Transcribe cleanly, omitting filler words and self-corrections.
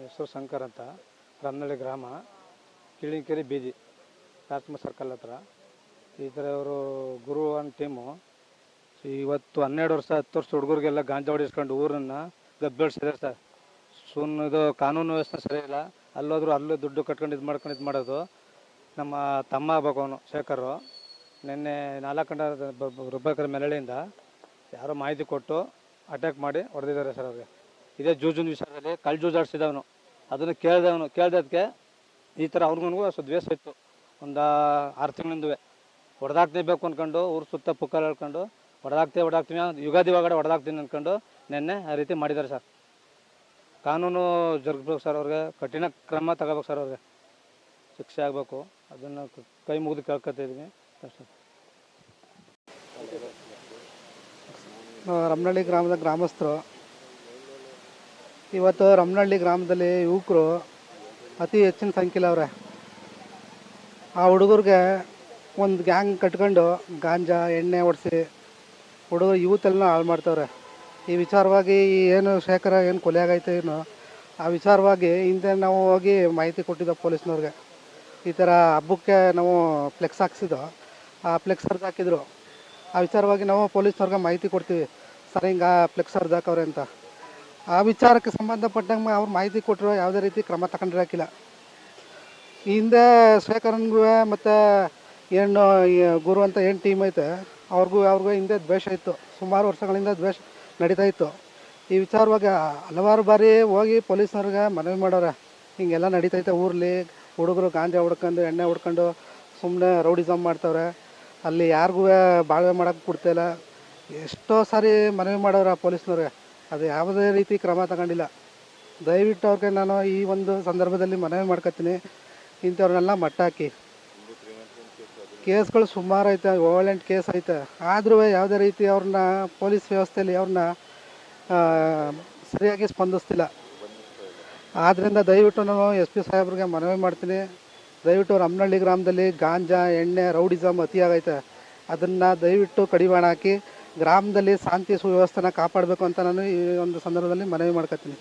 ಹೆಸರು ಶಂಕರ್ ಅಂತ, ರಮ್ನಳ್ಳಿ ಗ್ರಾಮ, ಕಿಳಿಕೆರೆ ಬೀದಿ, ರಾಜ್ಕುಮಾರ್ ಸರ್ಕಲ್ ಹತ್ರ. ಈ ಥರ ಇವರು ಗುರು ಒಂದು ಟೀಮು ಇವತ್ತು 12 ವರ್ಷ 10 ವರ್ಷ ಹುಡುಗರಿಗೆಲ್ಲ ಗಾಂಜಾ ಹೊಡಿಸ್ಕೊಂಡು ಊರನ್ನು ಗಬ್ಬೆಳ್ಸಿದ್ದಾರೆ ಸರ್. ಇದು ಕಾನೂನು ವ್ಯವಸ್ಥೆ ಸರಿ ಇಲ್ಲ. ಅಲ್ಲೋದ್ರು ಅಲ್ಲೂ ದುಡ್ಡು ಕಟ್ಕೊಂಡು ಇದು ಮಾಡೋದು. ನಮ್ಮ ತಮ್ಮ ಆಗ್ಬೇಕು ಅವನು ಶೇಖರು. ನಿನ್ನೆ 4 ಗಂಟೆ ರುಬ್ಬಕರ ಮೆರಳಿಯಿಂದ ಯಾರೋ ಮಾಹಿತಿ ಕೊಟ್ಟು ಅಟ್ಯಾಕ್ ಮಾಡಿ ಹೊಡೆದಿದ್ದಾರೆ ಸರ್ ಅವ್ರಿಗೆ. ಇದೇ ಜೂಜಿನ ವಿಷಯದಲ್ಲಿ ಕಳ್ಳು ಜೂಜಾಡಿಸಿದವನು, ಅದನ್ನು ಕೇಳ್ದದಕ್ಕೆ ಈ ಥರ ಅವ್ರಿಗೂ ಸ್ವಲ್ಪ ದ್ವೇಷ ಇತ್ತು. ಒಂದು 6 ತಿಂಗಳಿಂದವೇ ಹೊಡೆದಾಕ್ತಿಬೇಕು ಅಂದ್ಕೊಂಡು ಊರು ಸುತ್ತ ಪುಕ್ಕಾಲ ಹೇಳ್ಕೊಂಡು ಹೊಡೆದಾಕ್ತೀವಿ ಯುಗಾದಿ ಒಳಗಡೆ ಹೊಡೆದಾಕ್ತೀನಿ ಅಂದ್ಕೊಂಡು ನಿನ್ನೆ ಆ ರೀತಿ ಮಾಡಿದ್ದಾರೆ ಸರ್. ಕಾನೂನು ಜರುಗಬೇಕು ಸರ್, ಅವ್ರಿಗೆ ಕಠಿಣ ಕ್ರಮ ತಗೋಬೇಕು ಸರ್, ಅವ್ರಿಗೆ ಶಿಕ್ಷೆ ಆಗಬೇಕು. ಅದನ್ನು ಕೈ ಮುಗಿದು ಕೇಳ್ಕೊತಿದ್ವಿ ಅಷ್ಟೇ. ರಮ್ನಳ್ಳಿ ಗ್ರಾಮದ ಗ್ರಾಮಸ್ಥರು. ಇವತ್ತು ರಮ್ನಳ್ಳಿ ಗ್ರಾಮದಲ್ಲಿ ಯುವಕರು ಅತಿ ಹೆಚ್ಚಿನ ಸಂಖ್ಯೆಯಲ್ಲಿ ಅವರೇ. ಆ ಹುಡುಗರಿಗೆ ಒಂದು ಗ್ಯಾಂಗ್ ಕಟ್ಕೊಂಡು ಗಾಂಜಾ ಎಣ್ಣೆ ಹೊಡೆಸಿ ಹುಡುಗರು ಯೂತೆಲ್ಲ ಹಾಳು ಮಾಡ್ತವ್ರೆ. ಈ ವಿಚಾರವಾಗಿ ಏನು ಶೇಖರ ಏನು ಕೊಲೆ ಆಗೈತೆ ಏನು ಆ ವಿಚಾರವಾಗಿ ಹಿಂದೆ ನಾವು ಹೋಗಿ ಮಾಹಿತಿ ಕೊಟ್ಟಿದ್ದೋ ಪೊಲೀಸ್ನವ್ರಿಗೆ. ಈ ಥರ ಹಬ್ಬಕ್ಕೆ ನಾವು ಫ್ಲೆಕ್ಸ್ ಹಾಕ್ಸಿದ್ದೋ, ಆ ಫ್ಲೆಕ್ಸ್ ಹರಿದು ಹಾಕಿದ್ರು. ಆ ವಿಚಾರವಾಗಿ ನಾವು ಪೊಲೀಸ್ನವ್ರಿಗೆ ಮಾಹಿತಿ ಕೊಡ್ತೀವಿ, ಸರ್ ಹಿಂಗೆ ಫ್ಲೆಕ್ಸ್ ಹರಿದು ಹಾಕವ್ರೆ ಅಂತ. ಆ ವಿಚಾರಕ್ಕೆ ಸಂಬಂಧಪಟ್ಟಂಗೆ ಅವ್ರು ಮಾಹಿತಿ ಕೊಟ್ಟರು, ಯಾವುದೇ ರೀತಿ ಕ್ರಮ ತಗೊಂಡಿರಾಕಿಲ್ಲ. ಹಿಂದೆ ಶೇಖರನ್ಗೂ ಮತ್ತು ಏನು ಗುರು ಅಂತ ಏನು ಟೀಮ್ ಐತೆ ಅವ್ರಿಗೂ ಹಿಂದೆ ದ್ವೇಷ ಇತ್ತು. ಸುಮಾರು ವರ್ಷಗಳಿಂದ ದ್ವೇಷ ನಡೀತಾ ಇತ್ತು. ಈ ವಿಚಾರವಾಗಿ ಹಲವಾರು ಬಾರಿ ಹೋಗಿ ಪೊಲೀಸ್ನವ್ರಿಗೆ ಮನವಿ ಮಾಡೋರೆ, ಹಿಂಗೆಲ್ಲ ನಡೀತೈತೆ ಊರಲ್ಲಿ, ಹುಡುಗರು ಗಾಂಜಾ ಹೊಡ್ಕೊಂಡು ಎಣ್ಣೆ ಹೊಡ್ಕೊಂಡು ಸುಮ್ಮನೆ ರೌಡಿಸಮ್ ಮಾಡ್ತವ್ರೆ, ಅಲ್ಲಿ ಯಾರಿಗೂ ಬಾಳ್ವೆ ಮಾಡೋಕ್ಕೆ ಕೊಡ್ತಾಯಿಲ್ಲ. ಎಷ್ಟೋ ಸಾರಿ ಮನವಿ ಮಾಡೋರೆ ಪೊಲೀಸ್ನವ್ರಿಗೆ, ಅದು ಯಾವುದೇ ರೀತಿ ಕ್ರಮ ತಗೊಂಡಿಲ್ಲ. ದಯವಿಟ್ಟು ಅವ್ರಿಗೆ ನಾನು ಈ ಒಂದು ಸಂದರ್ಭದಲ್ಲಿ ಮನವಿ ಮಾಡ್ಕೊತೀನಿ, ಇಂಥವ್ರನ್ನೆಲ್ಲ ಮಟ್ಟ ಹಾಕಿ. ಕೇಸ್ಗಳು ಸುಮಾರು ಐತೆ, ಓವರ್ಲೆಂಟ್ ಕೇಸ್ ಐತೆ, ಆದರೂ ಯಾವುದೇ ರೀತಿ ಅವ್ರನ್ನ ಪೊಲೀಸ್ ವ್ಯವಸ್ಥೆಯಲ್ಲಿ ಅವ್ರನ್ನ ಸರಿಯಾಗಿ ಸ್ಪಂದಿಸ್ತಿಲ್ಲ. ಆದ್ದರಿಂದ ದಯವಿಟ್ಟು ನಾನು SP ಸಾಹೇಬ್ರಿಗೆ ಮನವಿ ಮಾಡ್ತೀನಿ, ದಯವಿಟ್ಟು ರಮ್ನಳ್ಳಿ ಗ್ರಾಮದಲ್ಲಿ ಗಾಂಜಾ ಎಣ್ಣೆ ರೌಡಿಸಮ್ ಅತಿಯಾಗೈತೆ, ಅದನ್ನು ದಯವಿಟ್ಟು ಕಡಿವಾಣ ಹಾಕಿ ಗ್ರಾಮದಲ್ಲಿ ಶಾಂತಿ ಸುವ್ಯವಸ್ಥೆನ ಕಾಪಾಡಬೇಕು ಅಂತ ನಾನು ಈ ಒಂದು ಸಂದರ್ಭದಲ್ಲಿ ಮನವಿ ಮಾಡ್ಕೊತೀನಿ.